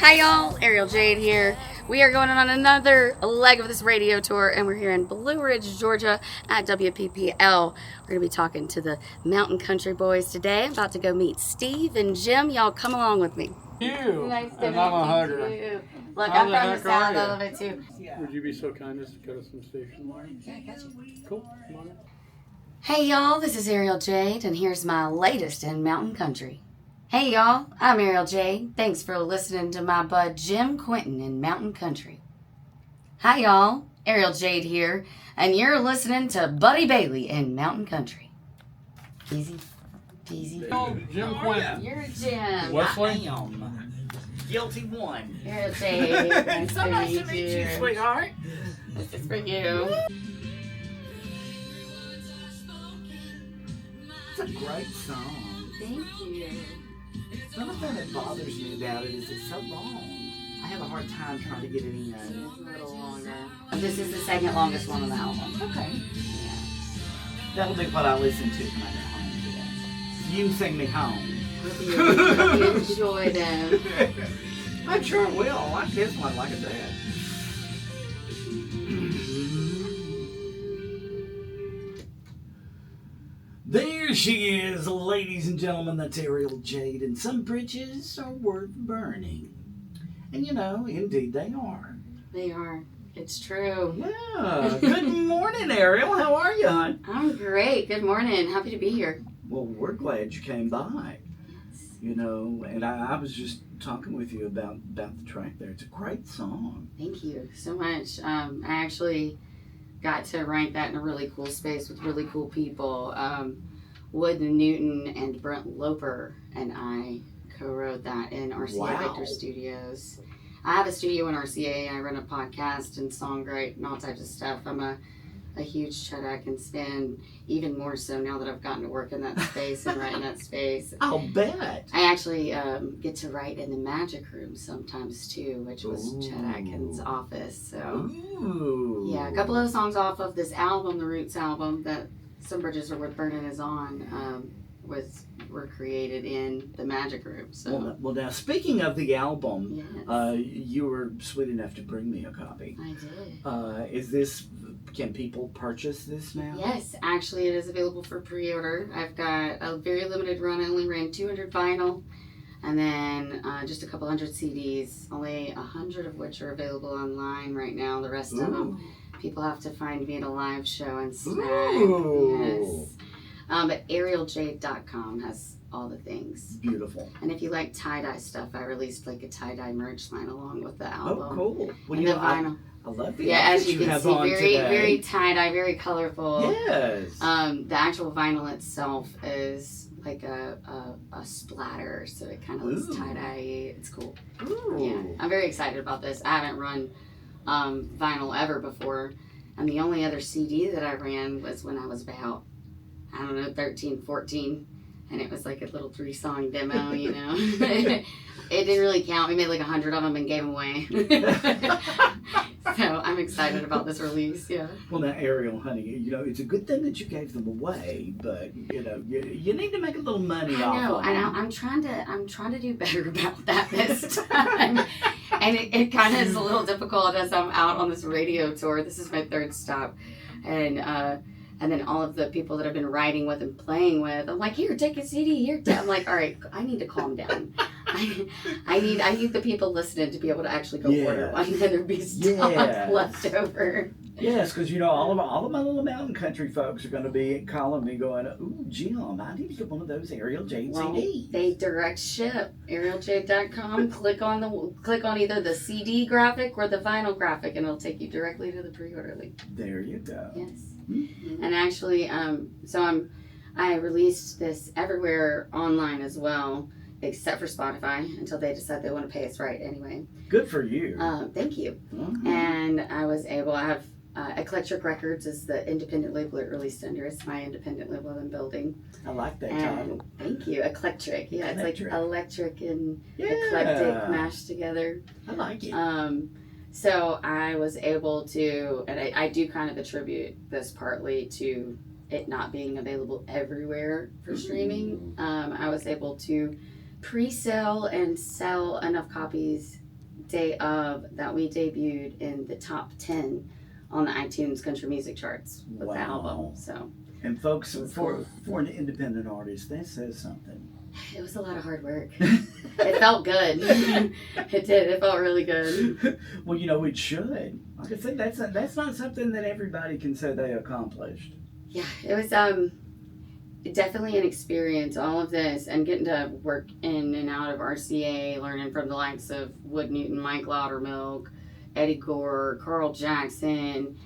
Hi y'all, Ariel Jade here. We are going on another leg of this radio tour and we're here in Blue Ridge, Georgia at WPPL. We're going to be talking to the Mountain Country Boys today. I'm about to go meet Steve and Jim. Y'all come along with me. Nice to meet you. Look, I'm from the south a little bit too. Would you be so kind as to cut us some station line? Yeah, I got you. Cool. Come on in. Hey y'all, this is Ariel Jade and here's my latest in Mountain Country. Hey y'all, I'm Ariel Jade. Thanks for listening to my bud Jim Quinton in Mountain Country. Hi y'all, Ariel Jade here, and you're listening to Buddy Bailey in Mountain Country. Easy, peasy. Oh, Jim Quinton. You're Jim. Wesley? I am guilty one. Ariel Jade. Nice So nice to meet you, sweetheart. This is for you. It's a great song. Thank you. The only thing that bothers me about it is it's so long. I have a hard time trying to get it in. It's a little longer. This is the second longest one on the album. Okay. Yeah. That'll be what I listen to when I get home today. You can sing me home. Hope you enjoy them. I sure will. I like this one like a dad. There she is, ladies and gentlemen. That's Ariel Jade, and some bridges are worth burning. And you know, indeed they are. They are. It's true. Yeah. Good morning, Ariel. How are you, hon? I'm great. Good morning. Happy to be here. Well, we're glad you came by. You know, and I was just talking with you about the track there. It's a great song. Thank you so much. I actually got to write that in a really cool space with really cool people. Wood and Newton and Brent Loper and I co-wrote that in RCA Wow. Victor Studios. I have a studio in RCA. I run a podcast and songwrite and all types of stuff. I'm a huge Chet Atkins fan, even more so now that I've gotten to work in that space and write in that space. I'll bet. I actually get to write in the Magic Room sometimes too, which was Chet Atkins' office. So Ooh. yeah, a couple of songs off of this album, the Roots album, that Some Bridges Are Worth Burning is on, were created in the Magic Room. So Well, now speaking of the album, yes, you were sweet enough to bring me a copy. I did. Is this? Can people purchase this now? Yes, actually, it is available for pre-order. I've got a very limited run. I only ran 200 vinyl, and then just a couple hundred CDs. Only 100 of which are available online right now. The rest of them, people have to find me at a live show and snag. Ooh. Yes. But ArielJade.com has all the things. Beautiful. And if you like tie-dye stuff, I released like a tie-dye merch line along with the album. Oh, cool. Well, And the vinyl. I love the Yeah, as outfit you can have see, on very, today. very tie-dye, very colorful. Yes. The actual vinyl itself is like a splatter, so it kind of looks Ooh. tie-dye. It's cool. Ooh. Yeah, I'm very excited about this. I haven't run vinyl ever before, and the only other CD that I ran was when I was about, 13, 14, and it was like a little 3-song demo, you know. It didn't really count. We made like 100 of them and gave them away. So I'm excited about this release, yeah. Well, now, Ariel, honey, you know, it's a good thing that you gave them away, but, you know, you need to make a little money off I know. of them. I'm trying to do better about that this time. And it kind of is a little difficult as I'm out on this radio tour. This is my third stop. And then all of the people that I've been writing with and playing with, I'm like, here, take a CD, here. I'm like, all right, I need to calm down. I need the people listening to be able to actually go order one, and there'd be stuff left over. Yes, because, you know, all of my little mountain country folks are going to be calling me going, ooh, Jim, I need to get one of those Ariel Jade CDs. They direct ship. ArielJade.com. click on either the CD graphic or the vinyl graphic, and it'll take you directly to the pre-order link. There you go. Yes. Mm-hmm. And actually, I released this everywhere online as well, except for Spotify, until they decide they want to pay us right anyway. Good for you. Thank you. Mm-hmm. And I have Eclectric Records is the independent label it released under. It's my independent label I'm building. I like that And title. thank you. Eclectric. Yeah, it's like electric and Yeah. eclectic mashed together. I like it. So I was able to, and I do kind of attribute this partly to it not being available everywhere for streaming. I was able to pre-sell and sell enough copies day of that we debuted in the top 10 on the iTunes country music charts with the album. So, and folks, cool. for an independent artist, that says something. It was a lot of hard work. It felt good. It did. It felt really good. Well, you know, it should. Like I said, that's not something that everybody can say they accomplished. Yeah, it was definitely an experience, all of this, and getting to work in and out of RCA, learning from the likes of Wood Newton, Mike Loudermilk, Eddie Gore, Carl Jackson.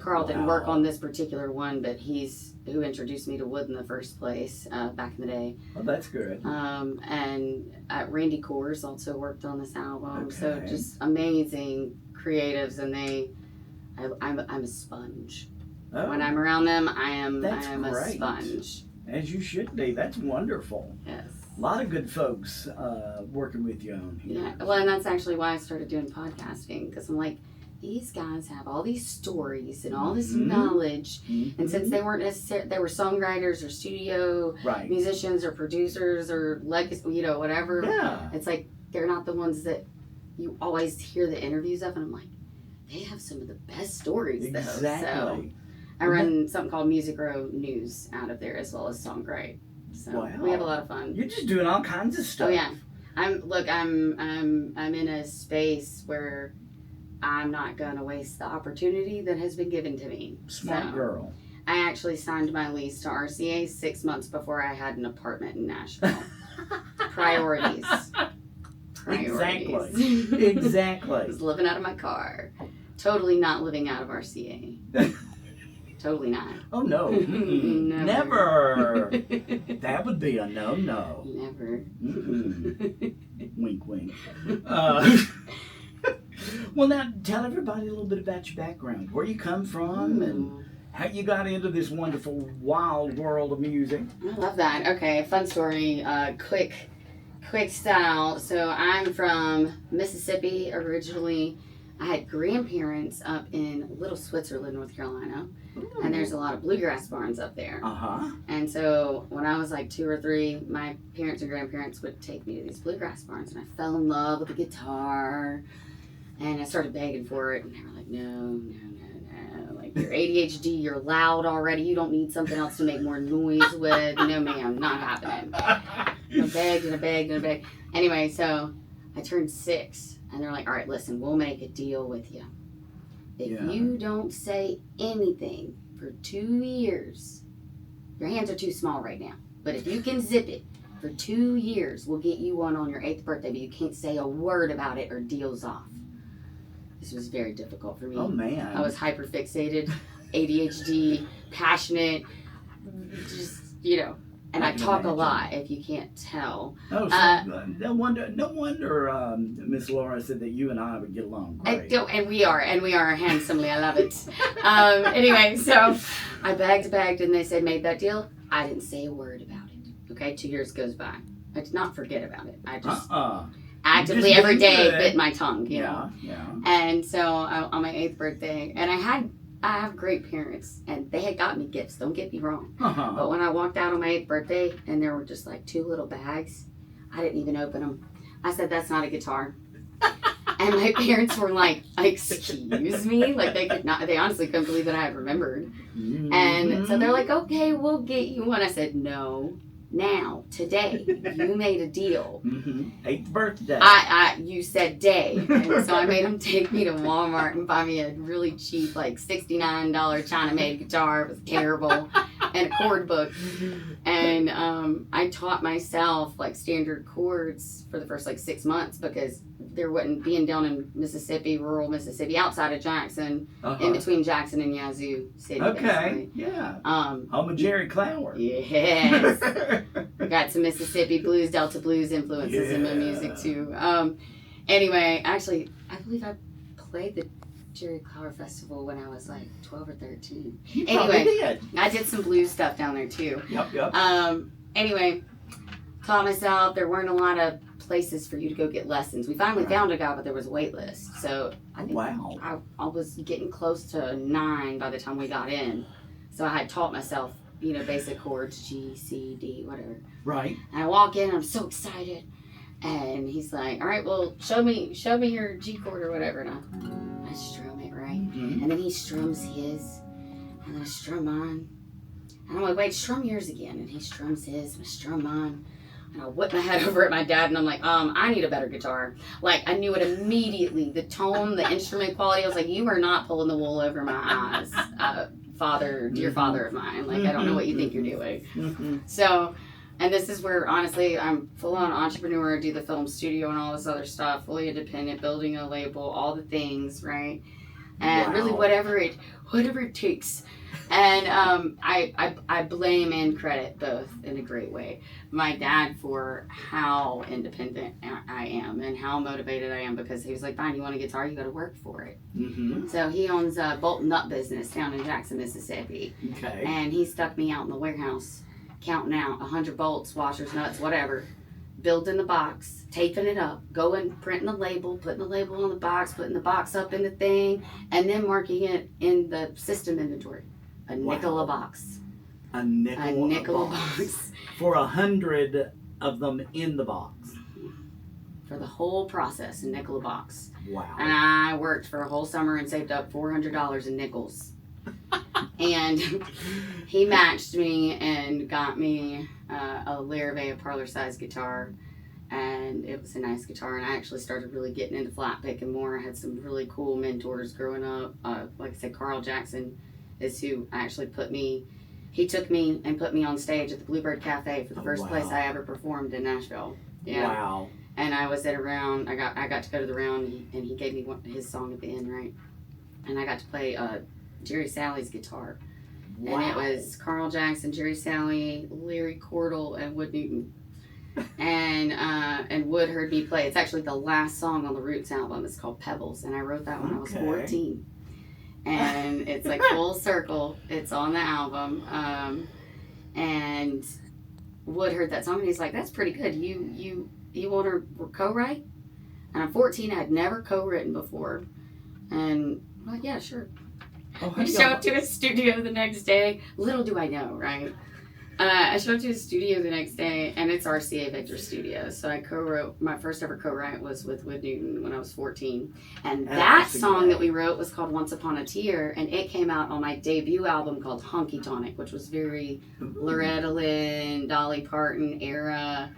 Carl didn't work on this particular one, but he's who introduced me to Wood in the first place back in the day. Oh, that's good. And Randy Coors also worked on this album. Okay. So just amazing creatives, and I'm a sponge. Oh, When I'm around them, I am That's a great. sponge. as you should be. That's wonderful. Yes. A lot of good folks working with you on here. Yeah. Well, and that's actually why I started doing podcasting, because I'm like, these guys have all these stories and all this knowledge, and since they weren't necessarily, they were songwriters or studio right. musicians or producers or legacy, you know, whatever. Yeah. It's like they're not the ones that you always hear the interviews of, and I'm like, they have some of the best stories though. Exactly. So I run something called Music Row News out of there, as well as Songwrite. So we have a lot of fun. You're just doing all kinds of stuff. Oh yeah. I'm in a space where I'm not gonna waste the opportunity that has been given to me. Smart girl. I actually signed my lease to RCA 6 months before I had an apartment in Nashville. Priorities. Exactly. Exactly. I was living out of my car. Totally not living out of RCA. Totally not. Oh no. Never. Never. That would be a no-no. Never. Wink, wink. Well, now tell everybody a little bit about your background, where you come from, and how you got into this wonderful, wild world of music. I love that. Okay, fun story. Quick style. So I'm from Mississippi originally. I had grandparents up in Little Switzerland, North Carolina, and there's a lot of bluegrass barns up there. And so when I was like 2 or 3, my parents and grandparents would take me to these bluegrass barns, and I fell in love with the guitar, and I started begging for it, and they were like, no, like, you're ADHD, you're loud already, you don't need something else to make more noise with. No ma'am, not happening. I begged and I begged and I begged. Anyway, so I turned 6. And they're like, all right, listen, we'll make a deal with you. If you don't say anything for 2 years, your hands are too small right now, but if you can zip it for 2 years, we'll get you one on your 8th birthday, but you can't say a word about it or deal's off. This was very difficult for me. Oh, man. I was hyperfixated, ADHD, passionate, just, you know. And I talk a lot, if you can't tell. Oh, so no wonder Miss Laura said that you and I would get along great. And we are handsomely. I love it. Anyway, so I begged, and they said, made that deal. I didn't say a word about it. Okay, 2 years goes by. I did not forget about it. I just actively every day bit my tongue, you know. Yeah. And so on my 8th birthday, and I have great parents, and they had got me gifts, don't get me wrong. But when I walked out on my 8th birthday, and there were just like 2 little bags, I didn't even open them. I said, that's not a guitar. And my parents were like, excuse me? Like, they honestly couldn't believe that I had remembered. And so they're like, okay, we'll get you one. I said, no. Now, today, you made a deal. 8th birthday. You said day. And so I made them take me to Walmart and buy me a really cheap, like $69 China-made guitar. It was terrible. And a chord book. And I taught myself, like, standard chords for the first, like, 6 months, because there wasn't, being down in Mississippi, rural Mississippi, outside of Jackson, in between Jackson and Yazoo City. Okay, basically. yeah. Home of Jerry Clower. Yes. Got some Mississippi blues, Delta blues influences in my music too. Anyway, actually, I believe I played the Jerry Clower Festival when I was like 12 or 13. Anyway, did. I did some blues stuff down there too. Yep. Anyway, taught myself. There weren't a lot of places for you to go get lessons. We finally found a guy, but there was a wait list. So I think I was getting close to 9 by the time we got in. So I had taught myself, you know, basic chords, G, C, D, whatever. Right. And I walk in, I'm so excited. And he's like, all right, well, show me your G chord or whatever. And I strum it, right? Mm-hmm. And then he strums his, and then I strum mine. And I'm like, wait, strum yours again. And he strums his, and I strum mine. And I whip my head over at my dad, and I'm like, I need a better guitar. Like, I knew it immediately. The tone, the instrument quality, I was like, you are not pulling the wool over my eyes, father, dear father of mine. Like, I don't know what you think you're doing. Mm-hmm. So, and this is where, honestly, I'm full-on entrepreneur, do the film studio and all this other stuff, fully independent, building a label, all the things, right? And really whatever it takes. And I blame and credit both in a great way. My dad for how independent I am and how motivated I am, because he was like, fine, you want a guitar, you got to work for it. Mm-hmm. So he owns a bolt nut business down in Jackson, Mississippi. Okay. And he stuck me out in the warehouse, counting out 100 bolts, washers, nuts, whatever, building the box, taping it up, going, printing the label, putting the label on the box, putting the box up in the thing, and then marking it in the system inventory. A nickel a box. A nickel a box. For 100 of them in the box. For the whole process, a nickel a box. Wow. And I worked for a whole summer and saved up $400 in nickels. And he matched me and got me a Larrivee, a parlor-sized guitar. And it was a nice guitar. And I actually started really getting into flat picking more. I had some really cool mentors growing up. Like I said, Carl Jackson is who actually he took me and put me on stage at the Bluebird Cafe for the first place I ever performed in Nashville. Yeah. Wow. And I was at a round, I got to go to the round, and he gave me his song at the end, right? And I got to play Jerry Sally's guitar. Wow. And it was Carl Jackson, Jerry Sally, Larry Cordell, and Wood Newton. And Wood heard me play. It's actually the last song on the Roots album. It's called Pebbles, and I wrote that when I was 14. And it's like full circle. It's on the album. And Wood heard that song, and he's like, "That's pretty good. You want to co-write?" And I'm 14. I had never co-written before, and I'm like, "Yeah, sure." I show up to his studio the next day. Little do I know, right? I showed up to his studio the next day, and it's RCA Victor Studios. So I co-wrote, my first ever co-write was with Wood Newton when I was 14. And that song that we wrote was called Once Upon a Tear, and it came out on my debut album called Honky Tonic, which was very Loretta Lynn, Dolly Parton era,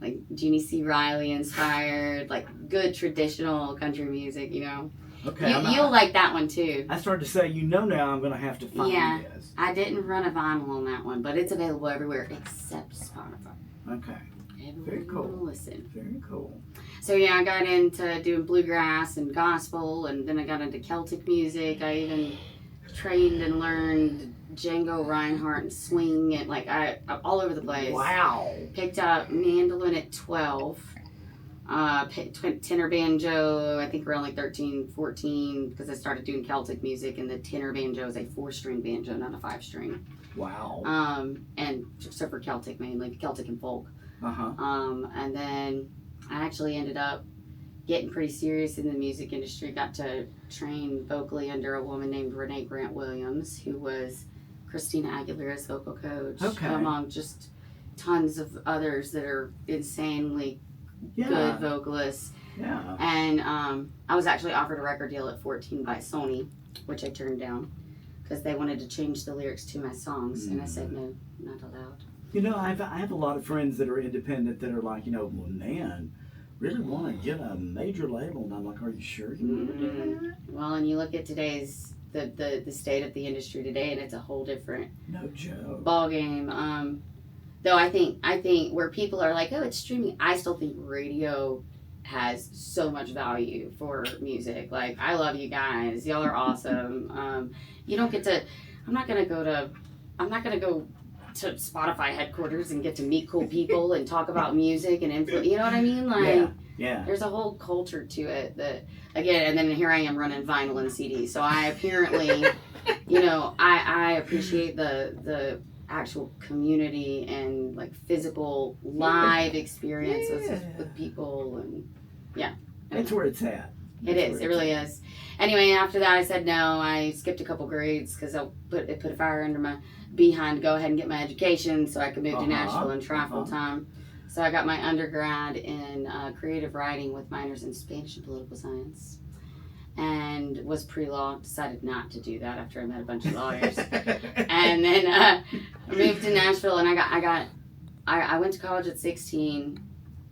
like Jeannie C. Riley inspired, like good traditional country music, you know. Okay, you'll like that one too. I started to say, now I'm going to have to find this. I didn't run a vinyl on that one, but it's available everywhere except Spotify. Okay. Everyone Very cool. Listen. Very cool. So yeah, I got into doing bluegrass and gospel, and then I got into Celtic music. I even trained and learned Django Reinhardt and swing, and like I all over the place. Wow. Picked up mandolin at 12. Tenor banjo, I think around like 13, 14, because I started doing Celtic music, and the tenor banjo is a 4-string banjo, not a 5-string. Wow. And so for Celtic mainly, Celtic and folk. Uh-huh. And then I actually ended up getting pretty serious in the music industry, got to train vocally under a woman named Renee Grant Williams, who was Christina Aguilera's vocal coach, among just tons of others that are insanely good vocalists. Yeah. And I was actually offered a record deal at 14 by Sony, which I turned down because they wanted to change the lyrics to my songs, and I said no, not allowed. I have a lot of friends that are independent that are like, well, man, really want to get a major label, and I'm like, are you sure you want to do that? Well, and you look at today's the state of the industry today, and it's a whole different ball game. Though I think where people are like, oh, it's streaming, I still think radio has so much value for music. Like, I love you guys. Y'all are awesome. You don't get to, I'm not going to go to Spotify headquarters and get to meet cool people and talk about music and influence. You know what I mean? Like, there's a whole culture to it that, again, and then here I am running vinyl and CD. So I apparently, I appreciate the actual community and like physical live experiences with people, and that's where it's at. It really is. Anyway, after that I said no. I skipped a couple grades because it put a fire under my behind to go ahead and get my education so I could move to Nashville and try full time. So I got my undergrad in creative writing with minors in Spanish and political science, and was pre-law. Decided not to do that after I met a bunch of lawyers, and then I moved to Nashville. And I went to college at 16,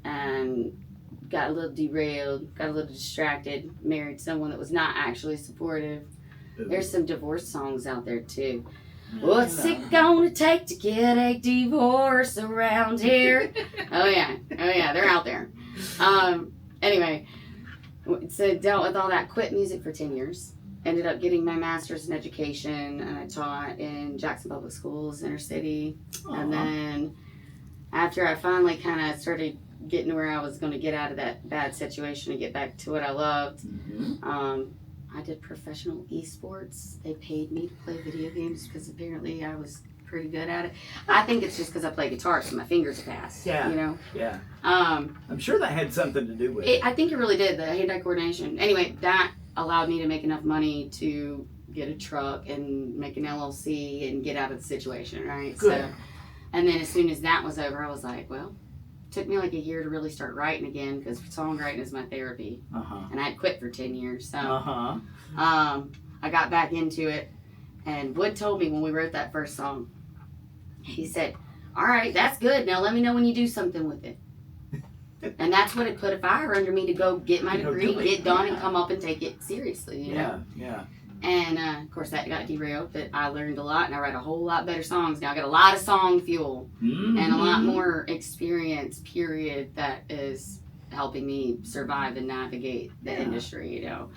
and got a little derailed, got a little distracted, married someone that was not actually supportive. There's some divorce songs out there too. What's it gonna take to get a divorce around here? Oh yeah, they're out there. Anyway, so dealt with all that, quit music for 10 years. Ended up getting my master's in education, and I taught in Jackson Public Schools, inner city. And then after I finally kind of started getting to where I was going to get out of that bad situation and get back to what I loved, I did professional esports. They paid me to play video games because apparently I was pretty good at it. I think it's just because I play guitar, so my fingers are fast. Yeah. You know? Yeah. I'm sure that had something to do with it. I think it really did, the hand-eye coordination. Anyway, that allowed me to make enough money to get a truck and make an LLC and get out of the situation, right? Good. So, and then as soon as that was over, I was like, well, it took me like a year to really start writing again because songwriting is my therapy. And I had quit for 10 years. So I got back into it. And Wood told me when we wrote that first song, he said, all right, that's good. Now let me know when you do something with it. And that's what it put a fire under me to go get my degree, get done, and come up and take it seriously. You know? Yeah. And of course that got derailed, but I learned a lot and I write a whole lot better songs. Now I got a lot of song fuel and a lot more experience, period, that is helping me survive and navigate the industry, you know.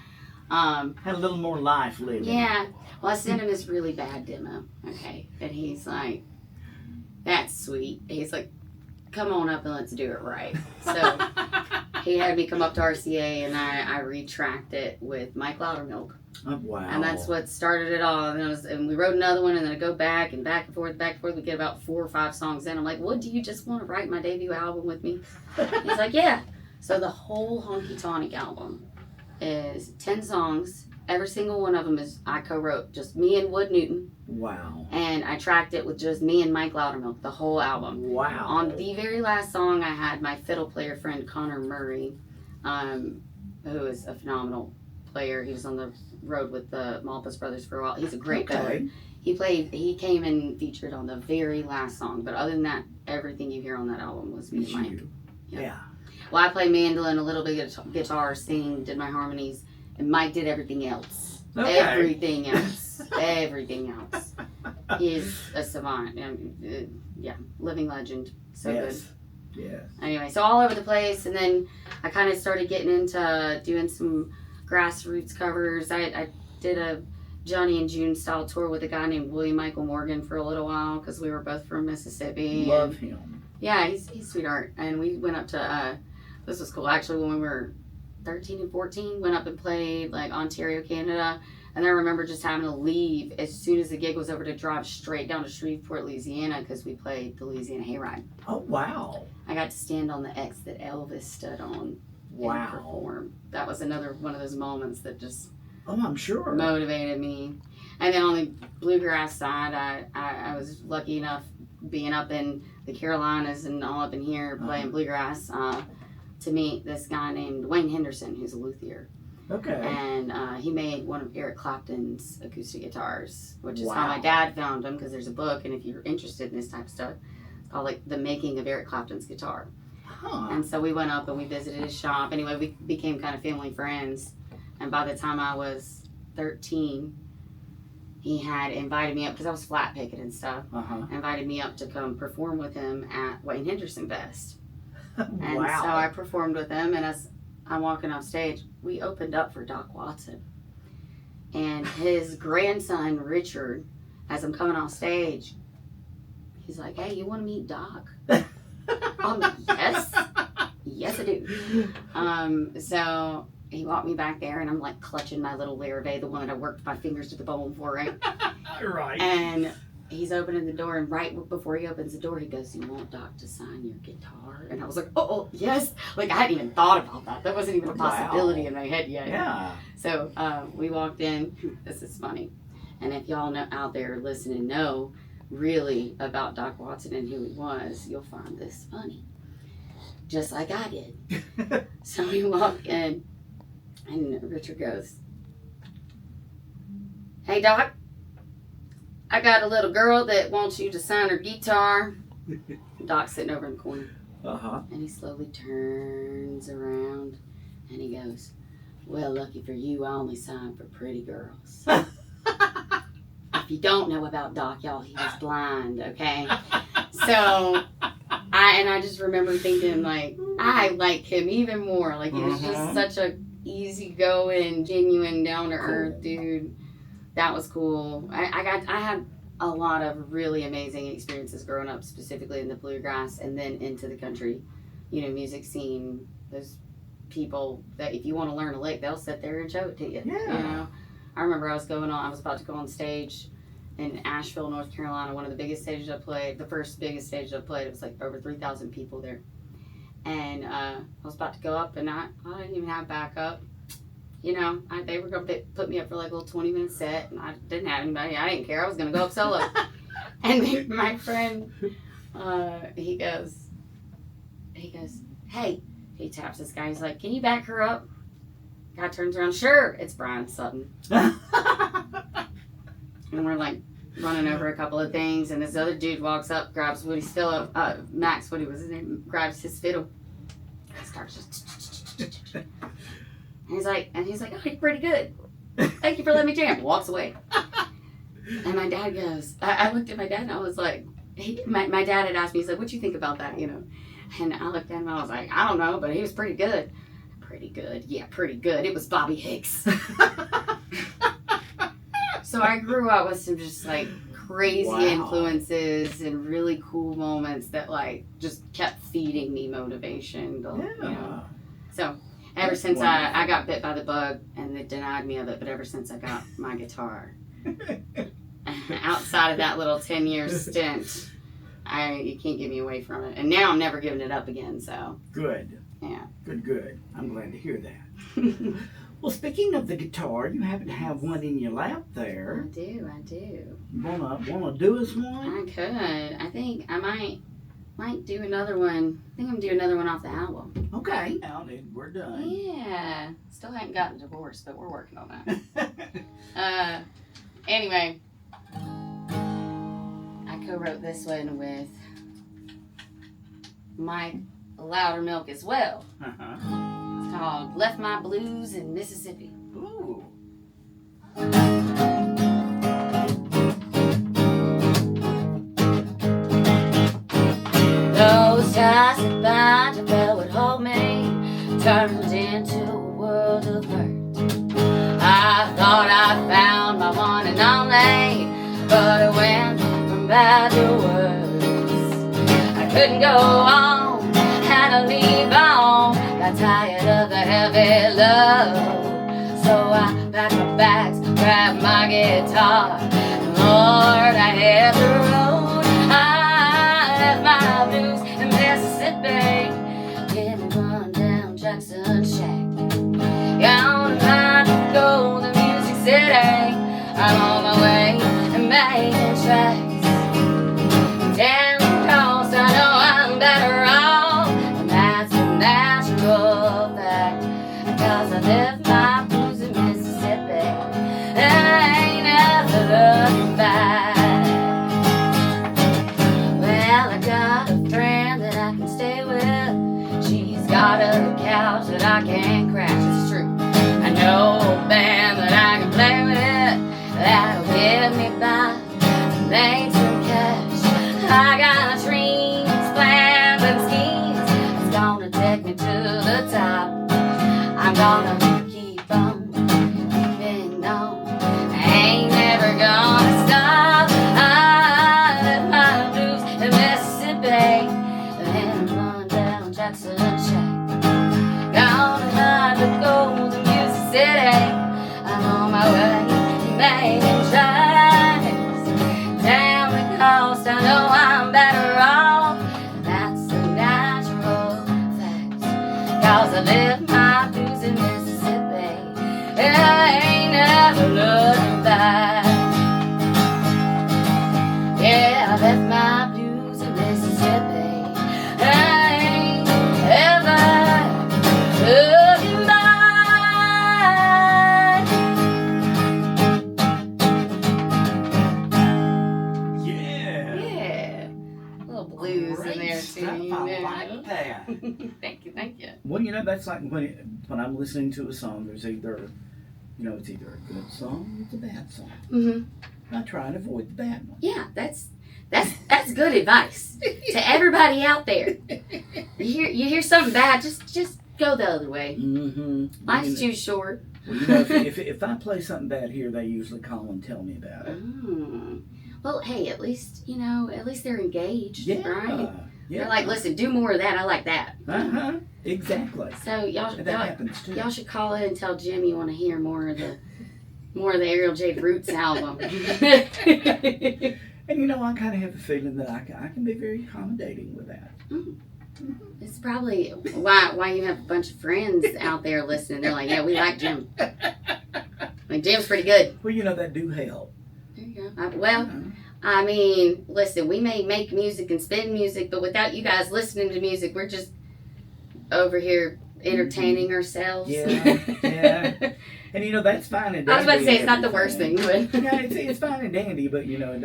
Had a little more life living. Yeah. Well, I sent him this really bad demo, okay? And he's like, that's sweet. He's like, come on up and let's do it right. So he had me come up to RCA and I retracked it with Mike Loudermilk. Oh, wow. And that's what started it all. And we wrote another one, and then I go back and forth, back and forth. We get about 4 or 5 songs in. I'm like, what, do you just want to write my debut album with me? He's like, yeah. So the whole Honky Tonic album is 10 songs. Every single one of them is I co-wrote, just me and Wood Newton. Wow. And I tracked it with just me and Mike Loudermilk, the whole album. Wow. On the very last song, I had my fiddle player friend Connor Murray, who is a phenomenal player. He was on the road with the Malpas Brothers for a while. He's a great player. He came and featured on the very last song, but other than that, everything you hear on that album was me and Mike. Yeah. Well, I play mandolin, a little bit of guitar, sing, did my harmonies, and Mike did everything else. Okay. Everything else. Everything else. He's a savant. Living legend. So good. Yes. Anyway, so all over the place, and then I kind of started getting into doing some Grassroots covers. I did a Johnny and June style tour with a guy named William Michael Morgan for a little while because we were both from Mississippi. Love him. Yeah, he's sweetheart. And we went up to, this was cool actually, when we were 13 and 14, went up and played like Ontario, Canada. And I remember just having to leave as soon as the gig was over to drive straight down to Shreveport, Louisiana, because we played the Louisiana Hayride. Oh, wow. I got to stand on the X that Elvis stood on. And perform. That was another one of those moments that just I'm sure motivated me. And then on the bluegrass side, I was lucky enough being up in the Carolinas and all up in here playing bluegrass to meet this guy named Wayne Henderson, who's a luthier. Okay. And he made one of Eric Clapton's acoustic guitars, which is how my dad found him, because there's a book, and if you're interested in this type of stuff, it's called like The Making of Eric Clapton's Guitar. And so we went up and we visited his shop. Anyway, we became kind of family friends. And by the time I was 13, he had invited me up, because I was flat picking and stuff, invited me up to come perform with him at Wayne Henderson Fest. And so I performed with him, and as I'm walking off stage, we opened up for Doc Watson. And his grandson, Richard, as I'm coming off stage, he's like, hey, you want to meet Doc? Yes. Yes, I do. So he walked me back there, and I'm like clutching my little Larrabee, the one that I worked my fingers to the bone for, right? Right. And he's opening the door, and right before he opens the door, he goes, you want Doc to sign your guitar? And I was like, oh, yes. Like, I hadn't even thought about that. That wasn't even a possibility in my head yet. Yeah. So we walked in. This is funny. And if y'all know out there listening know really about Doc Watson and who he was, you'll find this funny. just like I did. So we walk in, and Richard goes, "Hey, Doc, I got a little girl that wants you to sign her guitar." Doc's sitting over in the corner. Uh-huh. And he slowly turns around, and he goes, "Well, lucky for you, I only sign for pretty girls." If you don't know about Doc, y'all, he was blind, okay? So, I just remember thinking, like, I like him even more. Like, he was just such a easygoing, genuine, down-to-earth dude. That was cool. I had a lot of really amazing experiences growing up, specifically in the bluegrass and then into the country, music scene. Those people that if you want to learn a lick, they'll sit there and show it to you. Yeah. I remember I was about to go on stage in Asheville, North Carolina, one of the biggest stages I played, the first biggest stage I played. It was like over 3,000 people there. And I was about to go up, and I didn't even have backup. They were going to put me up for like a little 20-minute set, and I didn't have anybody. I didn't care. I was going to go up solo. And then my friend, he goes, "Hey," he taps this guy. He's like, "Can you back her up?" Guy turns around. "Sure." It's Brian Sutton. And we're like running over a couple of things, and this other dude walks up, grabs Woody's fiddle, Max, Woody was his name, grabs his fiddle, and starts just. And he's like, "Oh, you're pretty good. Thank you for letting me jam." Walks away. And my dad goes, I looked at my dad and I was like, my dad had asked me, he's like, "What'd you think about that, And I looked at him and I was like, "I don't know, but he was pretty good." "Pretty good? Yeah, pretty good. It was Bobby Hicks." So I grew up with some just like crazy influences and really cool moments that like just kept feeding me motivation. So ever since I got bit by the bug and they denied me of it, but ever since I got my guitar, outside of that little 10-year stint, you can't get me away from it. And now I'm never giving it up again, so. Good. Yeah. Good. I'm glad to hear that. Well, speaking of the guitar, you happen to have one in your lap there. I do. Wanna do us one? I could. I think I might do another one. I think I'm gonna do another one off the album. Okay. Now then, we're done. Yeah. Still haven't gotten divorced, but we're working on that. Anyway, I co-wrote this one with Mike Loudermilk as well. It's called "Left My Blues in Mississippi." Ooh. Those ties that bind and fell would hold me turned into a world of hurt. I thought I found my one and only, but it went from bad to worse. I couldn't go on, had to leave on, got tired of the heavy love. So I packed my bags, grabbed my guitar, and Lord, I hit the road. I left my blues in Mississippi, didn't run down Jackson Shack. Gonna find a golden music city, I'm on my way and making tracks. Down the coast, I know I'm better off, and that's a natural fact, 'cause I left my blues in Mississippi, and I ain't never looking back. Well, I got a friend that I can stay with, she's got a couch that I can't crash, it's true. I know a band that I can play with, that'll get me by and make some cash. I got dreams, plans, and schemes, it's gonna take me to the top. I'm gonna keep on keeping on, I ain't never gonna stop. I left my blues in Mississippi, and run down Jackson Shack. Gonna find a golden music city, I'm on my way, making tracks. Down the coast, I know I'm better off, and that's a natural fact, 'cause I left my blues in Mississippi, and I ain't never looking back. Yeah, I left my blues in Mississippi, and I ain't blues in there Stuff. too. I You know? like that. Thank you, thank you. Well, you know, that's like when I'm listening to a song, there's either, you know, it's either a good song or it's a bad song. Mm-hmm. I try and avoid the bad one. Yeah, that's good advice to everybody out there. You hear something bad, just go the other way. Mm-hmm. Life's too short. Well, you know, if I play something bad here, they usually call and tell me about it. Mm. Well, hey, at least they're engaged, Yeah. right? Yeah. They're like, listen, do more of that. I like that. Uh-huh. Exactly. So y'all And that happens too. y'all should call in and tell Jim you want to hear more of the Ariel Jade Roots album. And you know, I kind of have a feeling that I can be very accommodating with that. It's probably why you have a bunch of friends out there listening. They're like, yeah, we like Jim. Like, Jim's pretty good. Well, you know, that do help. There you go. I mean, listen, we may make music and spin music, but without you guys listening to music, we're just over here entertaining ourselves. Yeah. And you know, that's fine and dandy. I was about to say it's not the worst thing, but yeah, it's fine and dandy, but you know,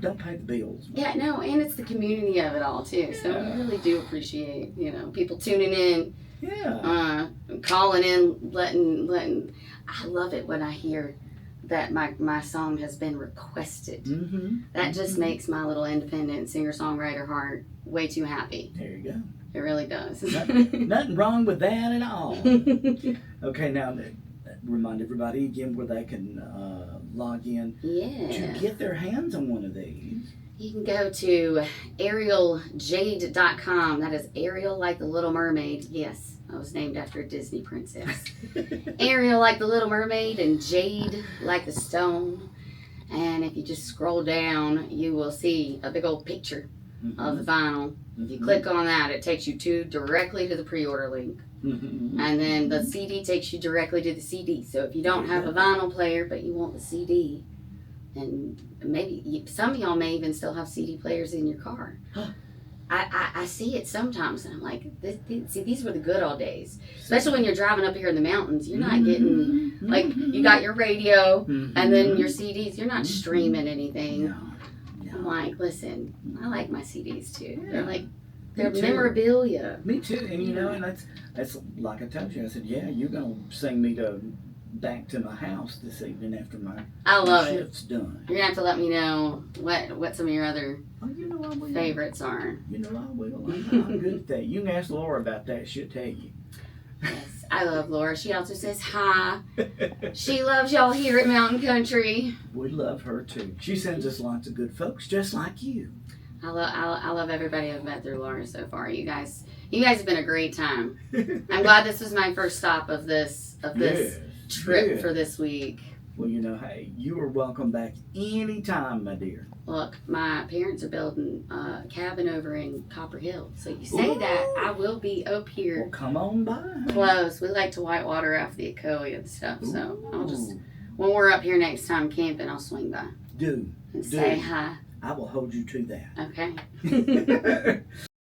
don't pay the bills. yeah, no, and it's the community of it all too. So we really do appreciate, you know, people tuning in, calling in, letting. I love it when I hear that my song has been requested. Mm-hmm. That just makes my little independent singer-songwriter heart way too happy. There you go. It really does. Nothing wrong with that at all. Okay, now remind everybody again where they can log in to get their hands on one of these. You can go to ArielJade.com. That is Ariel like the Little Mermaid. Yes, I was named after a Disney princess. Ariel like the Little Mermaid and Jade like the stone. And if you just scroll down, you will see a big old picture of the vinyl. If you click on that, it takes you directly to the pre-order link. And then the CD takes you directly to the CD. So if you don't have a vinyl player, but you want the CD, and maybe some of y'all may even still have CD players in your car. I see it sometimes, and I'm like, see, these were the good old days. Especially when you're driving up here in the mountains, you're not getting, like, you got your radio, and then your CDs, you're not streaming anything. I'm like, listen, I like my CDs too. Yeah. They're memorabilia. Me too, and you know, and that's like I told you. I said, yeah, you're gonna sing me back to my house this evening after my shift's done. You're gonna have to let me know what some of your other favorites are. You know I will. I'm good at that. You can ask Laura about that. She'll tell you. Yes, I love Laura. She also says hi. She loves y'all here at Mountain Country. We love her too. She sends us lots of good folks, just like you. I love everybody I've met through Laura so far. You guys have been a great time. I'm glad this was my first stop of this trip for this week. Well, you know, hey, you are welcome back anytime, my dear. Look, my parents are building a cabin over in Copper Hill. So you say that, I will be up here. Well, come on by. Close. We like to whitewater off the Ecoe and stuff. So I'll just, when we're up here next time camping, I'll swing by. Do. And say hi. I will hold you to that. Okay.